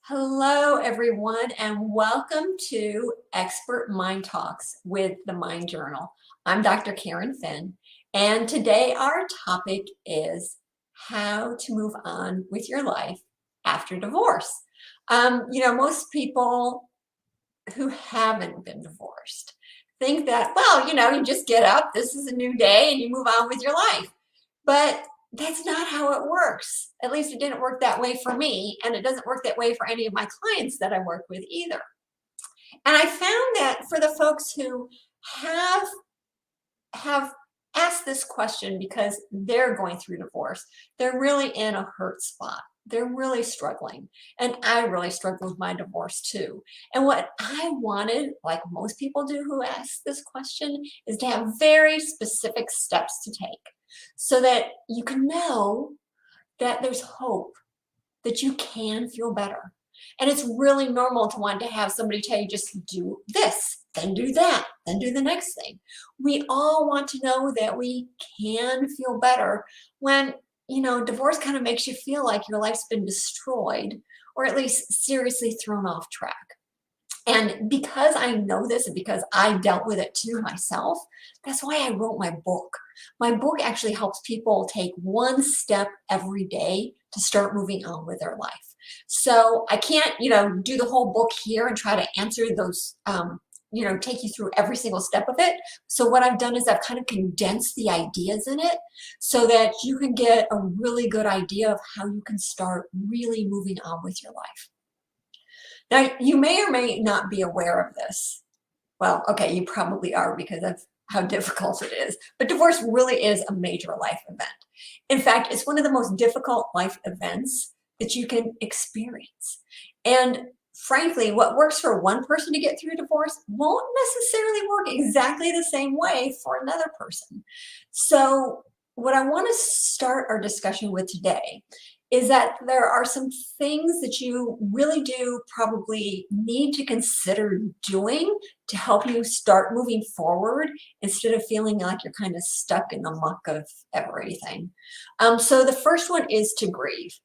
Hello, everyone, and welcome to Expert Mind Talks with the Mind Journal. I'm Dr. Karen Finn, and today our topic is how to move on with your life after divorce. Most people who haven't been divorced think that, well, you just get up, this is a new day, and you move on with your life. But that's not how it works. At least it didn't work that way for me, and it doesn't work that way for any of my clients that I work with either. And I found that for the folks who have have asked this question because they're going through divorce, they're really in a hurt spot. They're really struggling. And I really struggled with my divorce too. And what I wanted, like most people do who ask this question, is to have very specific steps to take so that you can know that there's hope, that you can feel better. And it's really normal to want to have somebody tell you, just do this, then do that, then do the next thing. We all want to know that we can feel better when, divorce kind of makes you feel like your life's been destroyed or at least seriously thrown off track. And because I know this and because I dealt with it too myself, that's why I wrote my book. My book actually helps people take one step every day to start moving on with their life. So I can't, do the whole book here and try to answer those, take you through every single step of it. So what I've done is I've kind of condensed the ideas in it so that you can get a really good idea of how you can start really moving on with your life. Now, you may or may not be aware of this. Well, okay, you probably are because of how difficult it is. But divorce really is a major life event. In fact, it's one of the most difficult life events that you can experience. And frankly, what works for one person to get through divorce won't necessarily work exactly the same way for another person. So what I want to start our discussion with today is that there are some things that you really do probably need to consider doing to help you start moving forward instead of feeling like you're kind of stuck in the muck of everything. So the first one is to grieve.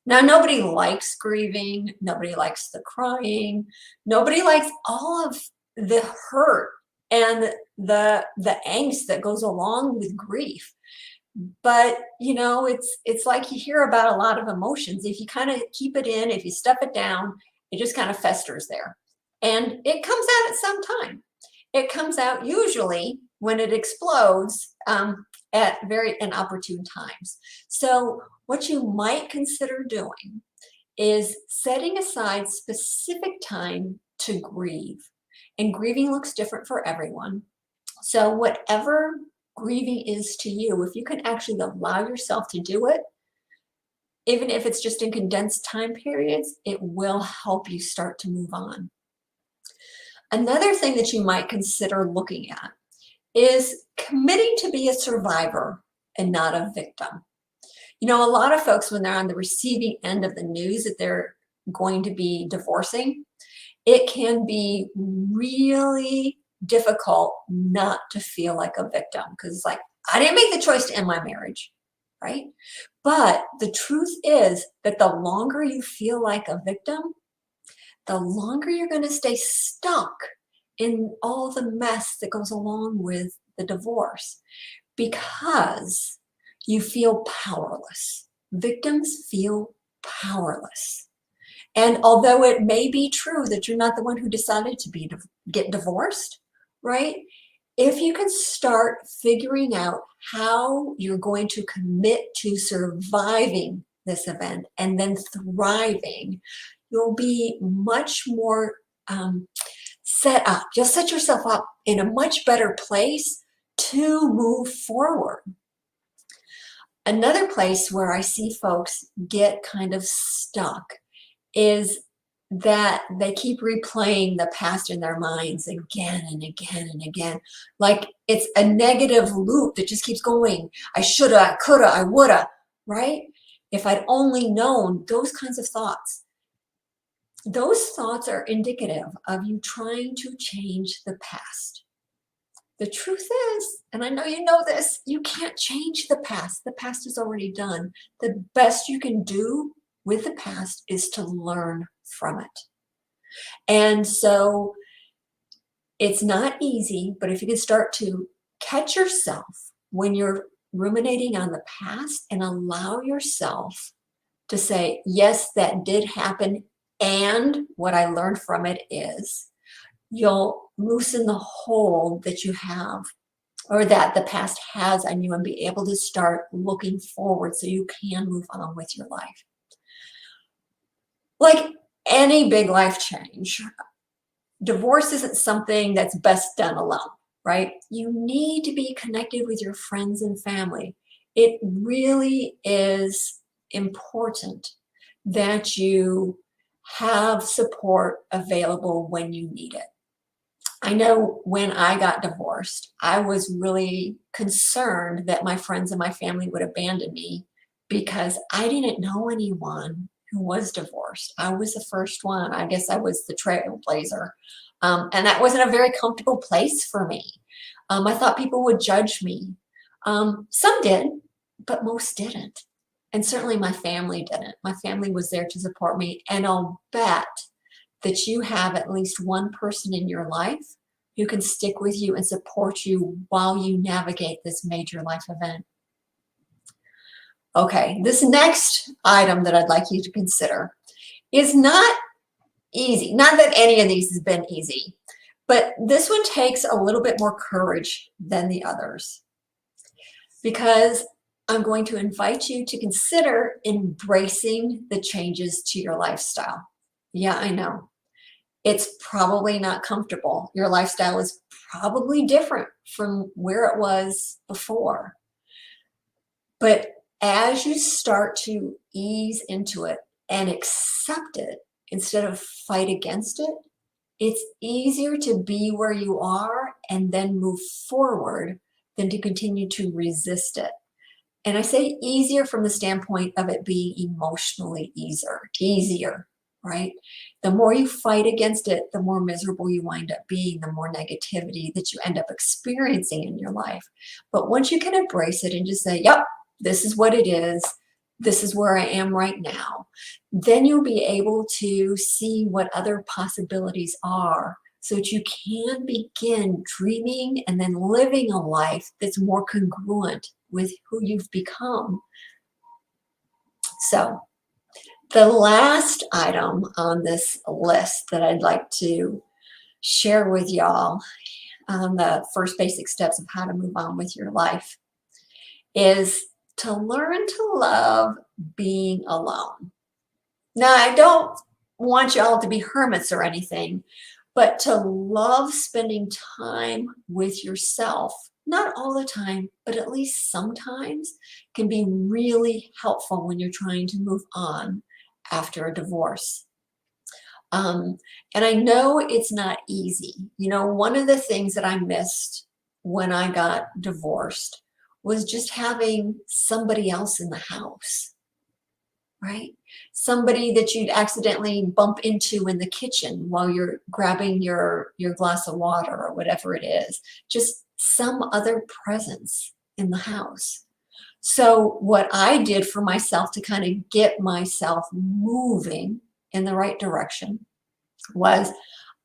Now, nobody likes grieving. Nobody likes the crying. Nobody likes all of the hurt and the angst that goes along with grief. But it's like you hear about a lot of emotions. If you kind of keep it in, if you stuff it down, it just kind of festers there. And it comes out at some time. It comes out usually when it explodes at very inopportune times. So what you might consider doing is setting aside specific time to grieve. And grieving looks different for everyone. So whatever grieving is to you, if you can actually allow yourself to do it, even if it's just in condensed time periods, it will help you start to move on. Another thing that you might consider looking at is committing to be a survivor and not a victim. A lot of folks, when they're on the receiving end of the news that they're going to be divorcing, it can be really difficult not to feel like a victim because it's like, I didn't make the choice to end my marriage, right? But the truth is that the longer you feel like a victim, the longer you're going to stay stuck in all the mess that goes along with the divorce because you feel powerless. Victims feel powerless. And although it may be true that you're not the one who decided to get divorced, right? If you can start figuring out how you're going to commit to surviving this event and then thriving, you'll be much more set up. You'll set yourself up in a much better place to move forward. Another place where I see folks get kind of stuck is that they keep replaying the past in their minds again and again and again. Like it's a negative loop that just keeps going. I shoulda, I coulda, I woulda, right? If I'd only known, those kinds of thoughts. Those thoughts are indicative of you trying to change the past. The truth is, and I know you know this, you can't change the past. The past is already done. The best you can do with the past is to learn from it. And so it's not easy, but if you can start to catch yourself when you're ruminating on the past and allow yourself to say, yes, that did happen, and what I learned from it is, you'll loosen the hold that you have or that the past has on you and be able to start looking forward so you can move on with your life. Like any big life change, divorce isn't something that's best done alone, right? You need to be connected with your friends and family. It really is important that you have support available when you need it. I know when I got divorced, I was really concerned that my friends and my family would abandon me because I didn't know anyone who was divorced. I was the first one. I guess I was the trailblazer. And that wasn't a very comfortable place for me. I thought people would judge me. Some did, but most didn't. And certainly my family didn't. My family was there to support me. And I'll bet that you have at least one person in your life who can stick with you and support you while you navigate this major life event. Okay, this next item that I'd like you to consider is not easy. Not that any of these has been easy, but this one takes a little bit more courage than the others, because I'm going to invite you to consider embracing the changes to your lifestyle. Yeah, I know. It's probably not comfortable. Your lifestyle is probably different from where it was before. But as you start to ease into it and accept it instead of fight against it, it's easier to be where you are and then move forward than to continue to resist it. And I say easier from the standpoint of it being emotionally easier, right? The more you fight against it, the more miserable you wind up being, the more negativity that you end up experiencing in your life. But once you can embrace it and just say, yep, this is what it is, this is where I am right now, then you'll be able to see what other possibilities are so that you can begin dreaming and then living a life that's more congruent with who you've become. So the last item on this list that I'd like to share with y'all on the first basic steps of how to move on with your life is to learn to love being alone. Now, I don't want y'all to be hermits or anything, but to love spending time with yourself, not all the time, but at least sometimes, can be really helpful when you're trying to move on after a divorce. And I know it's not easy. You know, one of the things that I missed when I got divorced was just having somebody else in the house, right? Somebody that you'd accidentally bump into in the kitchen while you're grabbing your glass of water or whatever it is. Just some other presence in the house. So what I did for myself to kind of get myself moving in the right direction was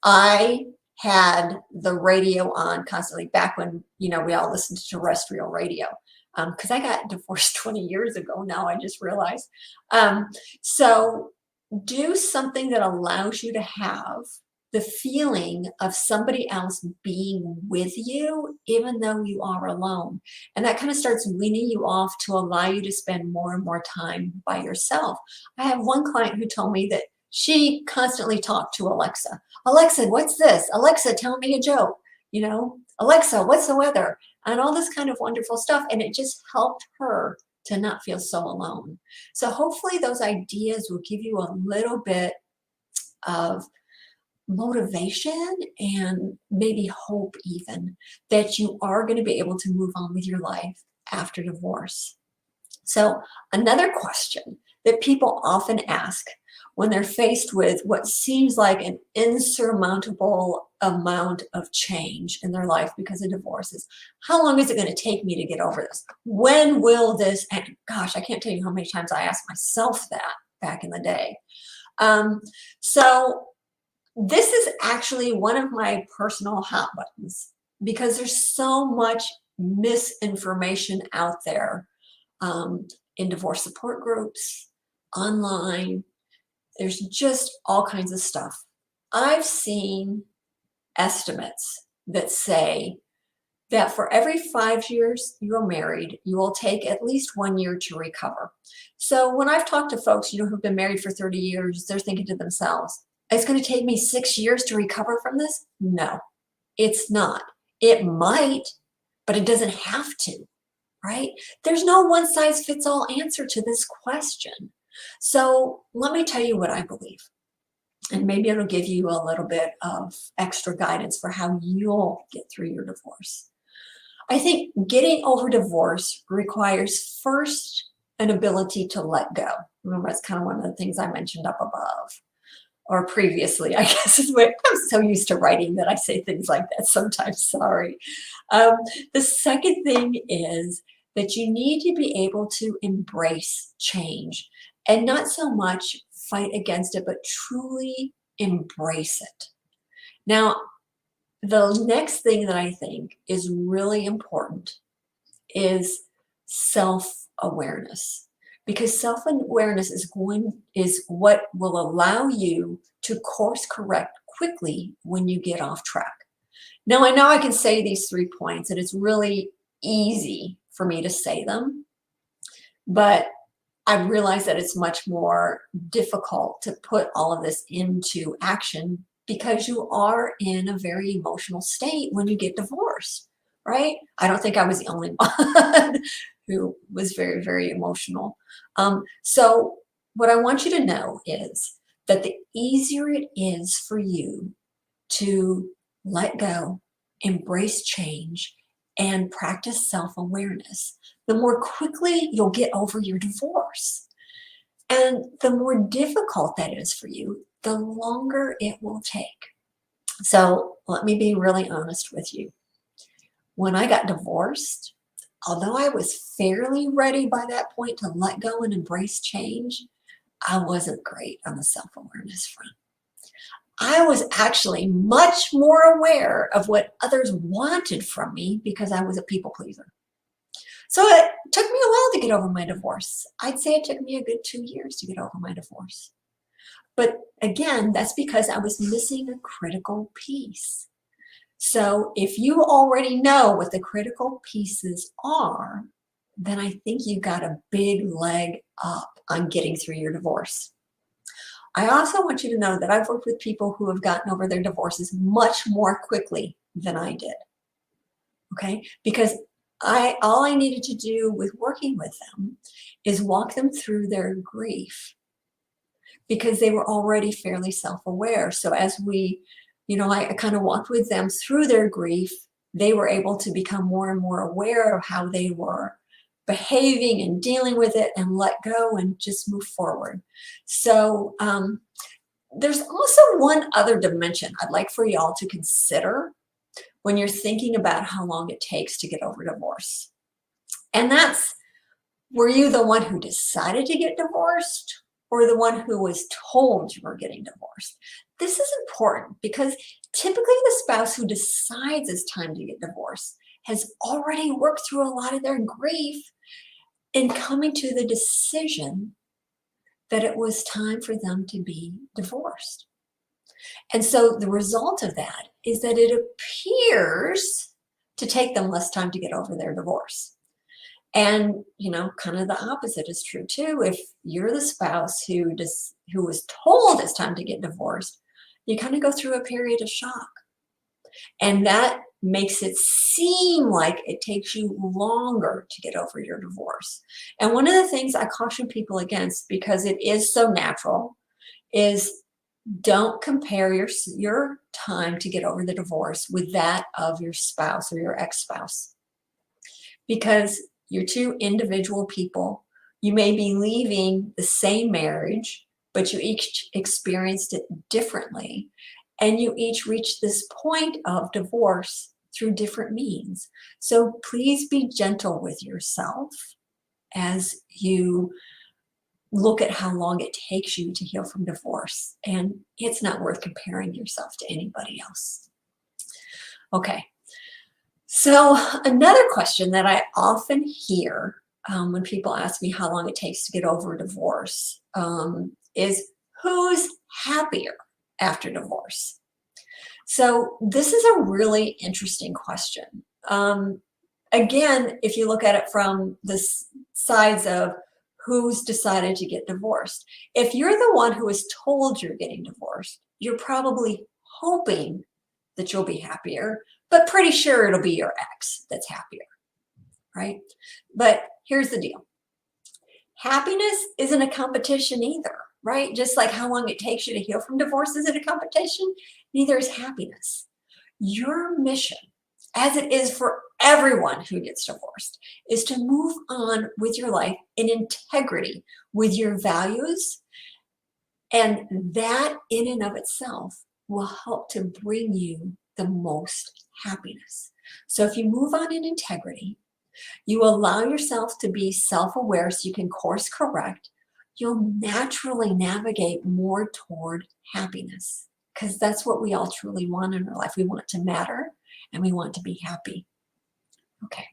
I had the radio on constantly back when, you know, we all listened to terrestrial radio. Because I got divorced 20 years ago now, I just realized. So do something that allows you to have the feeling of somebody else being with you, even though you are alone. And that kind of starts weaning you off to allow you to spend more and more time by yourself. I have one client who told me that she constantly talked to Alexa. Alexa, what's this? Alexa, tell me a joke. You know, Alexa, what's the weather? And all this kind of wonderful stuff. And it just helped her to not feel so alone. So hopefully those ideas will give you a little bit of motivation and maybe hope even that you are going to be able to move on with your life after divorce. So another question that people often ask when they're faced with what seems like an insurmountable amount of change in their life because of divorce is, how long is it going to take me to get over this? When will this end? Gosh, I can't tell you how many times I ask myself that. back in the day. So this is actually one of my personal hot buttons because there's so much misinformation out there in divorce support groups, online. There's just all kinds of stuff. I've seen estimates that say that for every 5 years you are married, you will take at least 1 year to recover. So when I've talked to folks, who've been married for 30 years, they're thinking to themselves, it's going to take me 6 years to recover from this? No, it's not. It might, but it doesn't have to, right? There's no one size fits all answer to this question. So let me tell you what I believe. And maybe it'll give you a little bit of extra guidance for how you'll get through your divorce. I think getting over divorce requires first an ability to let go. Remember, that's kind of one of the things I mentioned up above or previously, I guess is what I'm so used to writing that I say things like that sometimes, sorry. The second thing is that you need to be able to embrace change and not so much fight against it, but truly embrace it. Now, the next thing that I think is really important is self-awareness, because self-awareness is what will allow you to course correct quickly when you get off track. Now, I know I can say these 3 points and it's really easy for me to say them, but I realize that it's much more difficult to put all of this into action because you are in a very emotional state when you get divorced, right? I don't think I was the only one who was very, very emotional. So what I want you to know is that the easier it is for you to let go, embrace change, and practice self-awareness, the more quickly you'll get over your divorce. And the more difficult that is for you, the longer it will take. So let me be really honest with you. When I got divorced, although I was fairly ready by that point to let go and embrace change, I wasn't great on the self-awareness front. I was actually much more aware of what others wanted from me because I was a people pleaser. So it took me a while to get over my divorce. I'd say it took me a good 2 years to get over my divorce. But again, that's because I was missing a critical piece. So if you already know what the critical pieces are, then I think you got a big leg up on getting through your divorce. I also want you to know that I've worked with people who have gotten over their divorces much more quickly than I did. Okay? Because all I needed to do with working with them is walk them through their grief because they were already fairly self-aware. So as I kind of walked with them through their grief, they were able to become more and more aware of how they were behaving and dealing with it and let go and just move forward. So there's also one other dimension I'd like for y'all to consider when you're thinking about how long it takes to get over divorce. And that's, were you the one who decided to get divorced or the one who was told you were getting divorced? This is important because typically the spouse who decides it's time to get divorced has already worked through a lot of their grief in coming to the decision that it was time for them to be divorced. And so the result of that is that it appears to take them less time to get over their divorce. And, kind of the opposite is true too. If you're the spouse who was told it's time to get divorced, you kind of go through a period of shock. And that makes it seem like it takes you longer to get over your divorce. And one of the things I caution people against, because it is so natural, is don't compare your time to get over the divorce with that of your spouse or your ex-spouse. Because you're two individual people. You may be leaving the same marriage, but you each experienced it differently. And you each reached this point of divorce through different means. So please be gentle with yourself as you look at how long it takes you to heal from divorce, and it's not worth comparing yourself to anybody else. Okay, so another question that I often hear when people ask me how long it takes to get over a divorce is, who's happier after divorce? So this is a really interesting question. Again, if you look at it from the sides of who's decided to get divorced, if you're the one who is told you're getting divorced, you're probably hoping that you'll be happier, but pretty sure it'll be your ex that's happier, right? But here's the deal. Happiness isn't a competition either, right? Just like how long it takes you to heal from divorce isn't a competition, neither is happiness. Your mission, as it is for everyone who gets divorced, is to move on with your life in integrity with your values. And that in and of itself will help to bring you the most happiness. So if you move on in integrity, you allow yourself to be self-aware so you can course correct, you'll naturally navigate more toward happiness, because that's what we all truly want in our life. We want to matter and we want to be happy. Okay,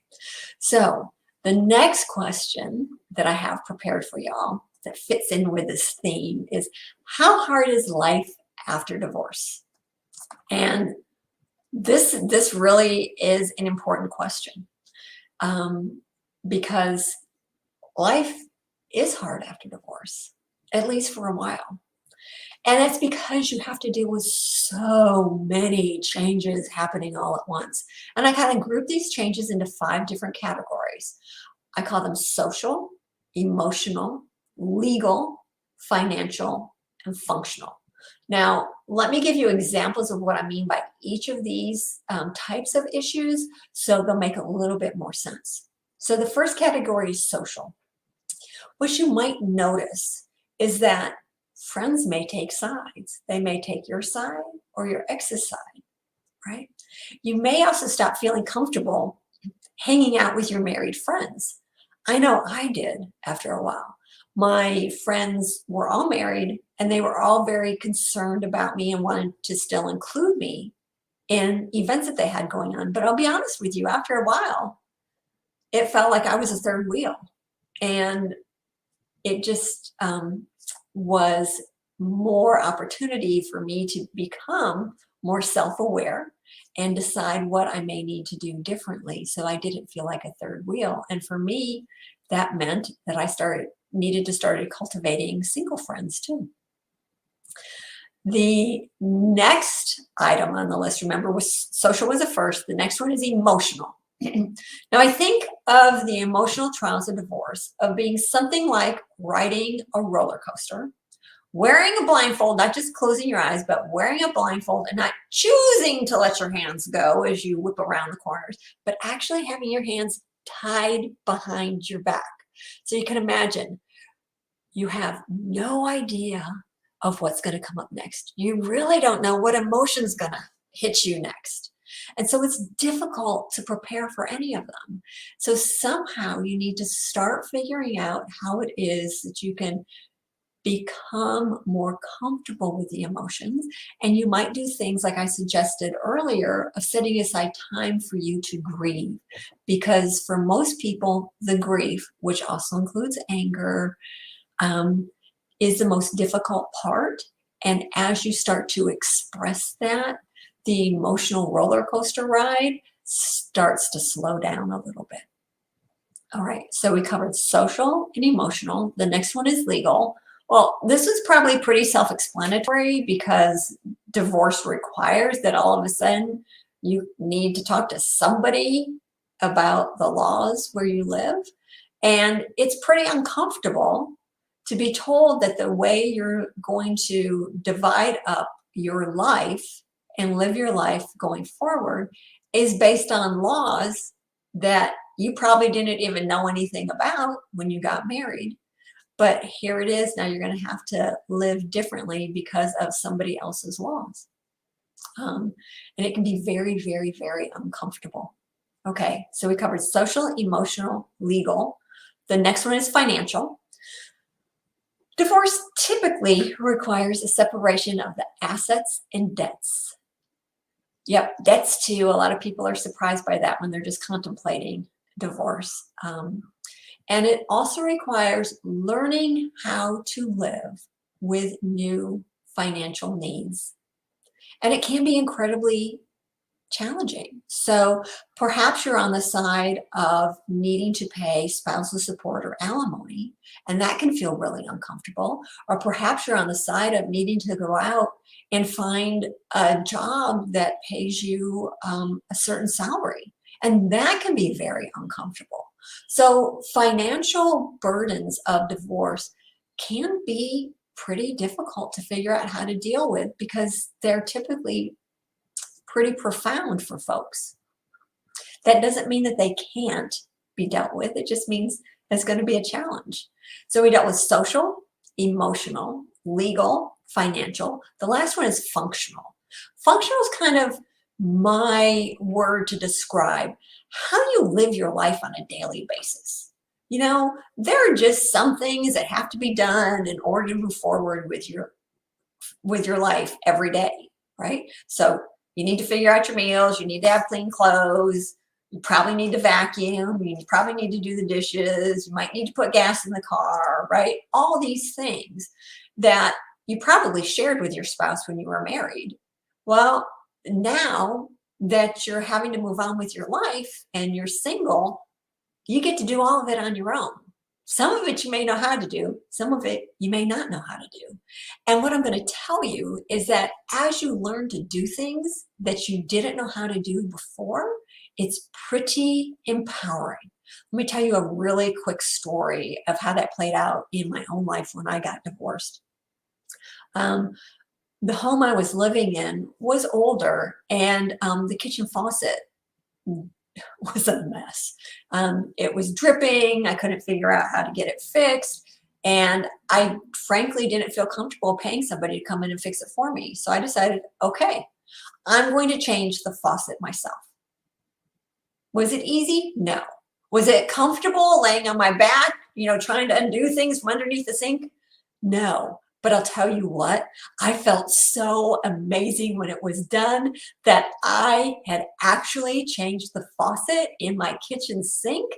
so the next question that I have prepared for y'all that fits in with this theme is, how hard is life after divorce? And this really is an important question, because life is hard after divorce, at least for a while. And that's because you have to deal with so many changes happening all at once. And I kind of group these changes into 5 different categories. I call them social, emotional, legal, financial, and functional. Now, let me give you examples of what I mean by each of these types of issues so they'll make a little bit more sense. So the first category is social. What you might notice is that friends may take sides. They may take your side or your ex's side, right? You may also stop feeling comfortable hanging out with your married friends. I know I did after a while. My friends were all married and they were all very concerned about me and wanted to still include me in events that they had going on. But I'll be honest with you, after a while, it felt like I was a third wheel. And it just was more opportunity for me to become more self-aware and decide what I may need to do differently, so I didn't feel like a third wheel. And for me, that meant that I needed to start cultivating single friends too. The next item on the list, remember, was social was the first. The next one is emotional. Now, I think of the emotional trials of divorce of being something like riding a roller coaster, wearing a blindfold, not just closing your eyes, but wearing a blindfold and not choosing to let your hands go as you whip around the corners, but actually having your hands tied behind your back. So you can imagine you have no idea of what's going to come up next. You really don't know what emotion's going to hit you next. And so it's difficult to prepare for any of them. So somehow you need to start figuring out how it is that you can become more comfortable with the emotions. And you might do things like I suggested earlier of setting aside time for you to grieve. Because for most people, the grief, which also includes anger, is the most difficult part. And as you start to express that, the emotional roller coaster ride starts to slow down a little bit. All right, so we covered social and emotional. The next one is legal. Well, this is probably pretty self-explanatory because divorce requires that all of a sudden you need to talk to somebody about the laws where you live. And it's pretty uncomfortable to be told that the way you're going to divide up your life and live your life going forward is based on laws that you probably didn't even know anything about when you got married. But here it is, now you're going to have to live differently because of somebody else's laws. And it can be very, very, very uncomfortable. Okay, so we covered social, emotional, legal. The next one is financial. Divorce typically requires a separation of the assets and debts. Yep, debts too. A lot of people are surprised by that when they're just contemplating divorce. And it also requires learning how to live with new financial needs. And it can be incredibly challenging. So perhaps you're on the side of needing to pay spousal support or alimony, and that can feel really uncomfortable. Or perhaps you're on the side of needing to go out and find a job that pays you a certain salary, and that can be very uncomfortable. So financial burdens of divorce can be pretty difficult to figure out how to deal with because they're typically pretty profound for folks. That doesn't mean that they can't be dealt with. It just means it's going to be a challenge. So we dealt with social, emotional, legal, financial. The last one is functional. Functional is kind of my word to describe how you live your life on a daily basis. You know, there are just some things that have to be done in order to move forward with your life every day, right? So you need to figure out your meals, you need to have clean clothes, you probably need to vacuum, you probably need to do the dishes, you might need to put gas in the car, right? All these things that you probably shared with your spouse when you were married. Well, now that you're having to move on with your life and you're single, you get to do all of it on your own. Some of it you may know how to do, some of it you may not know how to do. And what I'm going to tell you is that as you learn to do things that you didn't know how to do before, it's pretty empowering. Let me tell you a really quick story of how that played out in my own life when I got divorced. The home I was living in was older, and the kitchen faucet was a mess. It was dripping. I couldn't figure out how to get it fixed. And I frankly didn't feel comfortable paying somebody to come in and fix it for me. So I decided, okay, I'm going to change the faucet myself. Was it easy? No. Was it comfortable laying on my back, trying to undo things from underneath the sink? No. But I'll tell you what, I felt so amazing when it was done that I had actually changed the faucet in my kitchen sink.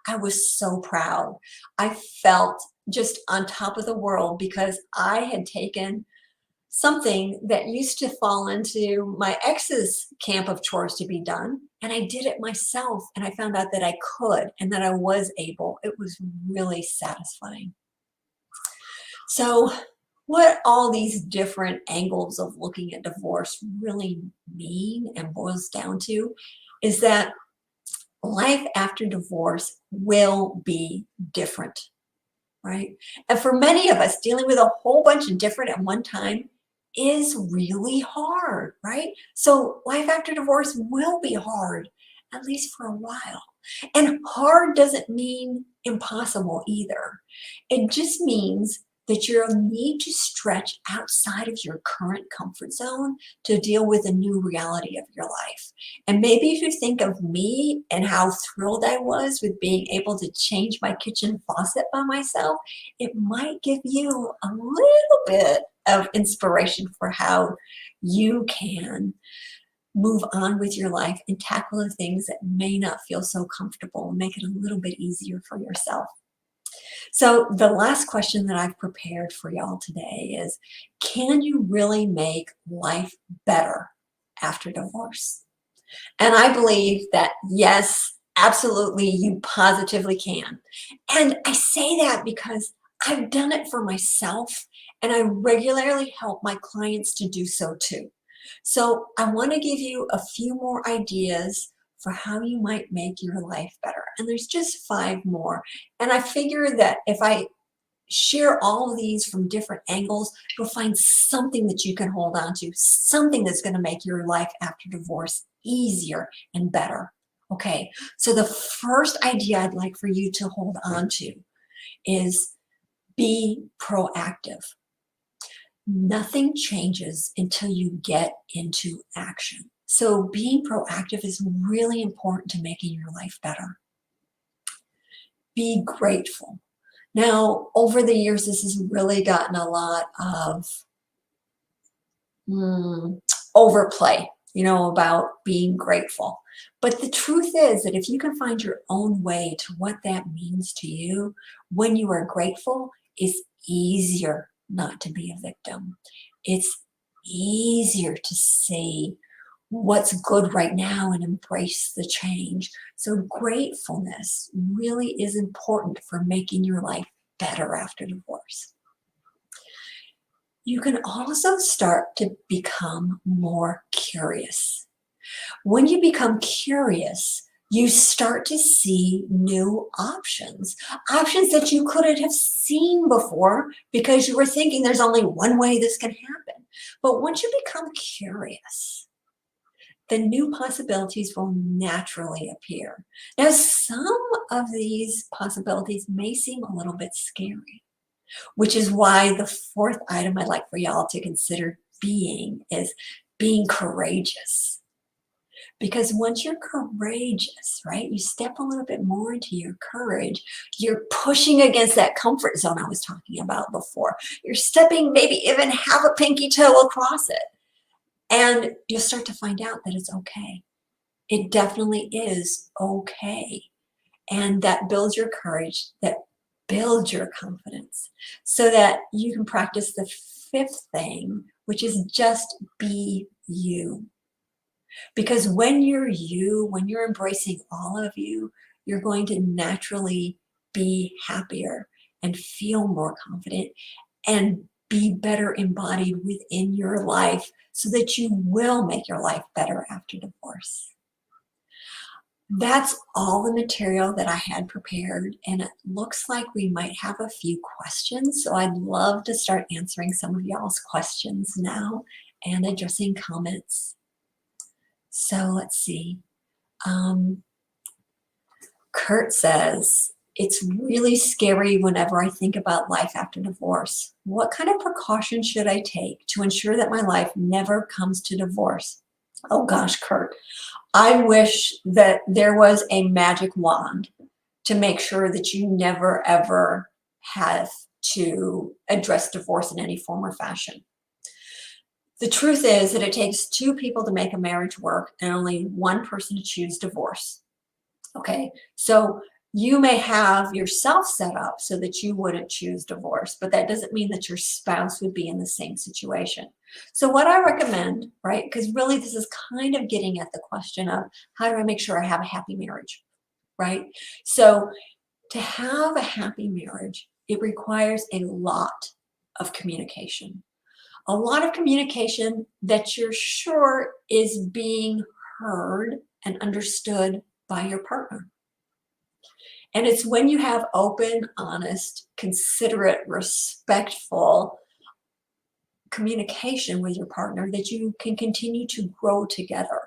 I was so proud. I felt just on top of the world because I had taken something that used to fall into my ex's camp of chores to be done, and I did it myself, and I found out that I could and that I was able. It was really satisfying. So what all these different angles of looking at divorce really mean and boils down to is that life after divorce will be different, right? And for many of us, dealing with a whole bunch of different at one time is really hard, right? So life after divorce will be hard, at least for a while. And hard doesn't mean impossible either. It just means that you'll need to stretch outside of your current comfort zone to deal with a new reality of your life. And maybe if you think of me and how thrilled I was with being able to change my kitchen faucet by myself, it might give you a little bit of inspiration for how you can move on with your life and tackle the things that may not feel so comfortable and make it a little bit easier for yourself. So the last question that I've prepared for y'all today is, can you really make life better after divorce? And I believe that yes, absolutely, you positively can. And I say that because I've done it for myself and I regularly help my clients to do so too. So I want to give you a few more ideas for how you might make your life better. And there's just 5 more. And I figure that if I share all of these from different angles, you'll find something that you can hold on to, something that's going to make your life after divorce easier and better. Okay, so the first idea I'd like for you to hold on to is be proactive. Nothing changes until you get into action. So being proactive is really important to making your life better. Be grateful. Now, over the years, this has really gotten a lot of mm, overplay, about being grateful. But the truth is that if you can find your own way to what that means to you, when you are grateful, it's easier not to be a victim. It's easier to see what's good right now and embrace the change. So gratefulness really is important for making your life better after divorce. You can also start to become more curious. When you become curious, you start to see new options that you couldn't have seen before because you were thinking there's only one way this can happen. But once you become curious, the new possibilities will naturally appear. Now, some of these possibilities may seem a little bit scary, which is why the fourth item I'd like for y'all to consider is being courageous. Because once you're courageous, right, you step a little bit more into your courage, you're pushing against that comfort zone I was talking about before. You're stepping maybe even half a pinky toe across it. And you'll start to find out that it's okay. It definitely is okay. And that builds your courage, that builds your confidence so that you can practice the fifth thing, which is just be you. Because when you're you, when you're embracing all of you, you're going to naturally be happier and feel more confident and be better embodied within your life so that you will make your life better after divorce. That's all the material that I had prepared, and it looks like we might have a few questions. So I'd love to start answering some of y'all's questions now and addressing comments. So let's see. Kurt says, it's really scary whenever I think about life after divorce. What kind of precautions should I take to ensure that my life never comes to divorce? Oh gosh, Kurt, I wish that there was a magic wand to make sure that you never ever have to address divorce in any form or fashion. The truth is that it takes two people to make a marriage work and only one person to choose divorce. Okay, so you may have yourself set up so that you wouldn't choose divorce, but that doesn't mean that your spouse would be in the same situation. So what I recommend, right, because really this is kind of getting at the question of how do I make sure I have a happy marriage, right? So to have a happy marriage, it requires a lot of communication. A lot of communication that you're sure is being heard and understood by your partner. And it's when you have open, honest, considerate, respectful communication with your partner that you can continue to grow together.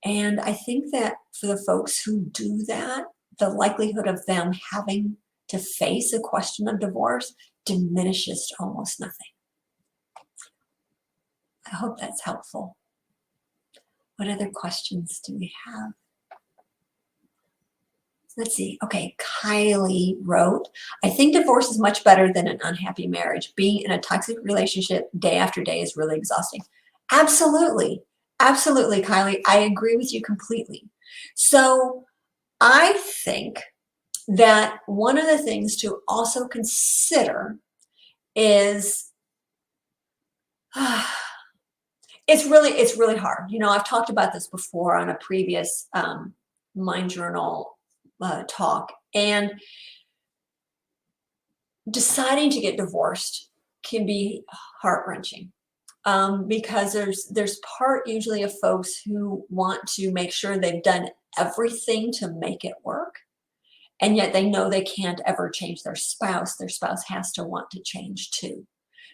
And I think that for the folks who do that, the likelihood of them having to face a question of divorce diminishes to almost nothing. I hope that's helpful. What other questions do we have? Let's see. Okay, Kylie wrote, I think divorce is much better than an unhappy marriage. Being in a toxic relationship day after day is really exhausting. Absolutely. Absolutely, Kylie. I agree with you completely. So I think that one of the things to also consider is it's really hard. I've talked about this before on a previous Mind Journal talk, and deciding to get divorced can be heart-wrenching because there's part usually of folks who want to make sure they've done everything to make it work, and yet they know they can't ever change their spouse. Their spouse has to want to change too.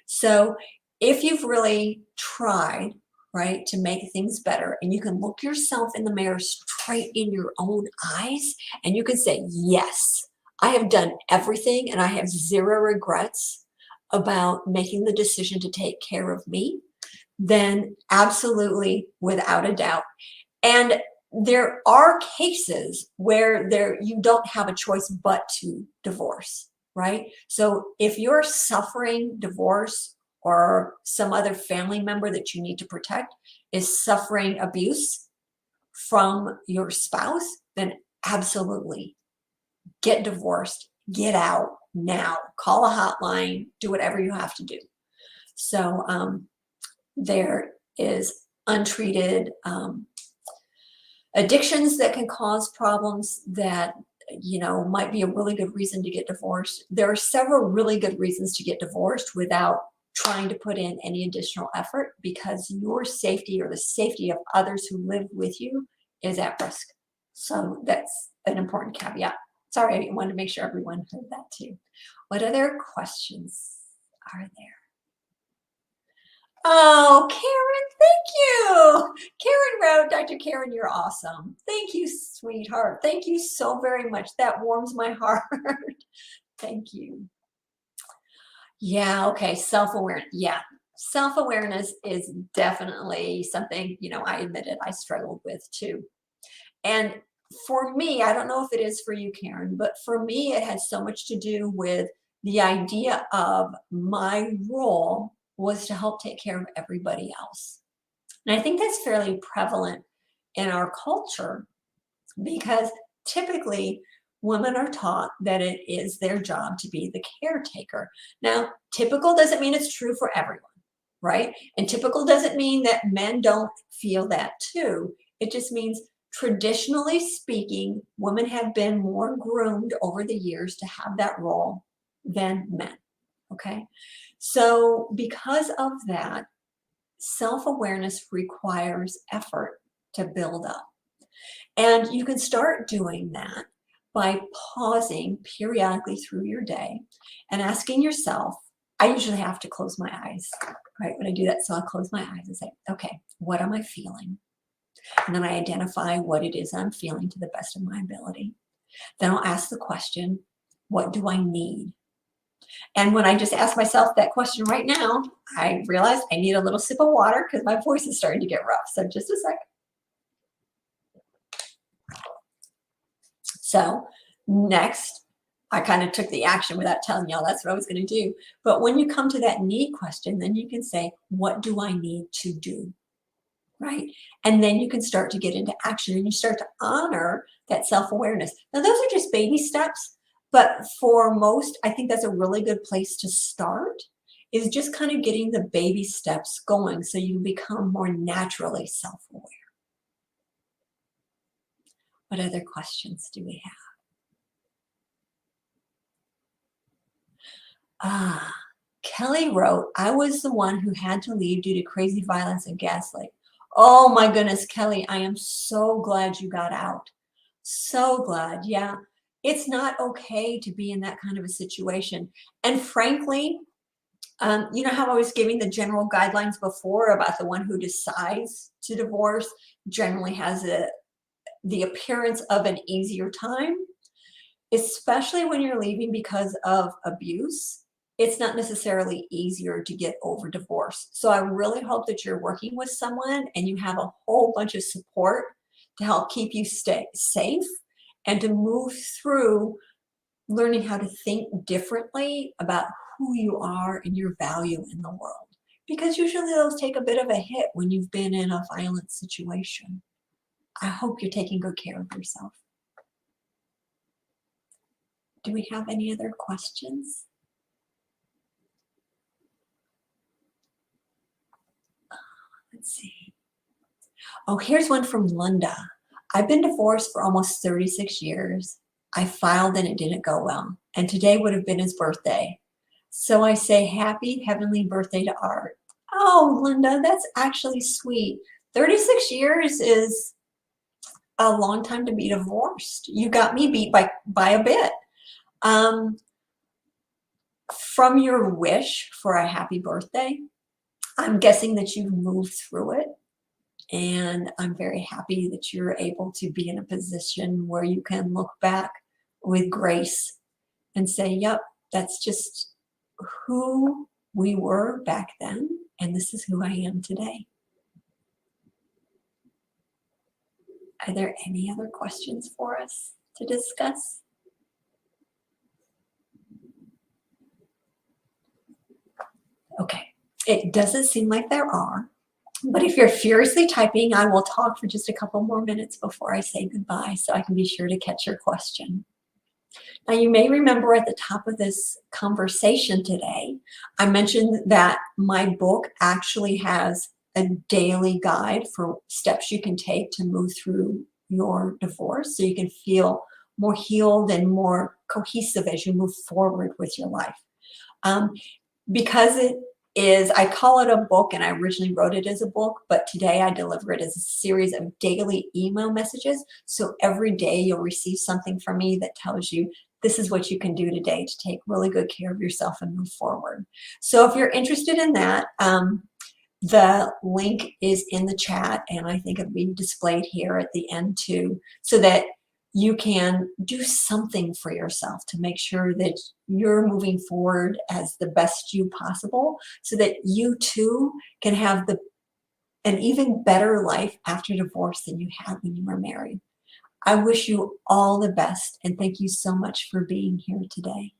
So if you've really tried, right, to make things better, and you can look yourself in the mirror straight in your own eyes, and you can say, yes, I have done everything and I have zero regrets about making the decision to take care of me, then absolutely, without a doubt. And there are cases where you don't have a choice but to divorce, right? So if you're suffering divorce or some other family member that you need to protect is suffering abuse from your spouse, then absolutely get divorced, get out now, call a hotline, do whatever you have to do. So there is untreated addictions that can cause problems that might be a really good reason to get divorced. There are several really good reasons to get divorced without trying to put in any additional effort, because your safety or the safety of others who live with you is at risk. So that's an important caveat. Sorry, I wanted to make sure everyone heard that too. What other questions are there? Oh, Karen, thank you. Karen wrote, Dr. Karen, you're awesome. Thank you, sweetheart. Thank you so very much. That warms my heart. Thank you. Yeah, okay, self-awareness. Yeah, self-awareness is definitely something, I admitted I struggled with too. And for me, I don't know if it is for you, Karen, but for me, it had so much to do with the idea of my role was to help take care of everybody else. And I think that's fairly prevalent in our culture, because typically women are taught that it is their job to be the caretaker. Now, typical doesn't mean it's true for everyone, right? And typical doesn't mean that men don't feel that too. It just means, traditionally speaking, women have been more groomed over the years to have that role than men, okay? So because of that, self-awareness requires effort to build up. And you can start doing that by pausing periodically through your day and asking yourself, I usually have to close my eyes, right, when I do that. So I'll close my eyes and say, okay, what am I feeling? And then I identify what it is I'm feeling to the best of my ability. Then I'll ask the question, what do I need? And when I just ask myself that question right now, I realize I need a little sip of water because my voice is starting to get rough. So just a second. So next, I kind of took the action without telling y'all that's what I was going to do. But when you come to that need question, then you can say, what do I need to do? Right? And then you can start to get into action and you start to honor that self-awareness. Now, those are just baby steps. But for most, I think that's a really good place to start, is just kind of getting the baby steps going so you become more naturally self-aware. What other questions do we have? Kelly wrote, I was the one who had to leave due to crazy violence and gaslighting. Oh my goodness, Kelly, I am so glad you got out. So glad. Yeah. It's not okay to be in that kind of a situation. And frankly, you know how I was giving the general guidelines before about the one who decides to divorce generally has the appearance of an easier time, especially when you're leaving because of abuse. It's not necessarily easier to get over divorce. So I really hope that you're working with someone and you have a whole bunch of support to help keep you stay safe and to move through learning how to think differently about who you are and your value in the world. Because usually those take a bit of a hit when you've been in a violent situation. I hope you're taking good care of yourself. Do we have any other questions? Let's see. Oh, here's one from Linda. I've been divorced for almost 36 years. I filed and it didn't go well. And today would have been his birthday. So I say happy heavenly birthday to Art. Oh, Linda, that's actually sweet. 36 years is a long time to be divorced. You got me beat by a bit. From your wish for a happy birthday, I'm guessing that you've moved through it. And I'm very happy that you're able to be in a position where you can look back with grace and say, yep, that's just who we were back then. And this is who I am today. Are there any other questions for us to discuss? Okay, it doesn't seem like there are, but if you're furiously typing, I will talk for just a couple more minutes before I say goodbye so I can be sure to catch your question. Now, you may remember at the top of this conversation today, I mentioned that my book actually has a daily guide for steps you can take to move through your divorce so you can feel more healed and more cohesive as you move forward with your life. Um, because it is, I call it a book and I originally wrote it as a book, but today I deliver it as a series of daily email messages. So every day you'll receive something from me that tells you this is what you can do today to take really good care of yourself and move forward. So if you're interested in that, the link is in the chat and I think it'll be displayed here at the end too, so that you can do something for yourself to make sure that you're moving forward as the best you possible so that you too can have an even better life after divorce than you had when you were married. I wish you all the best and thank you so much for being here today.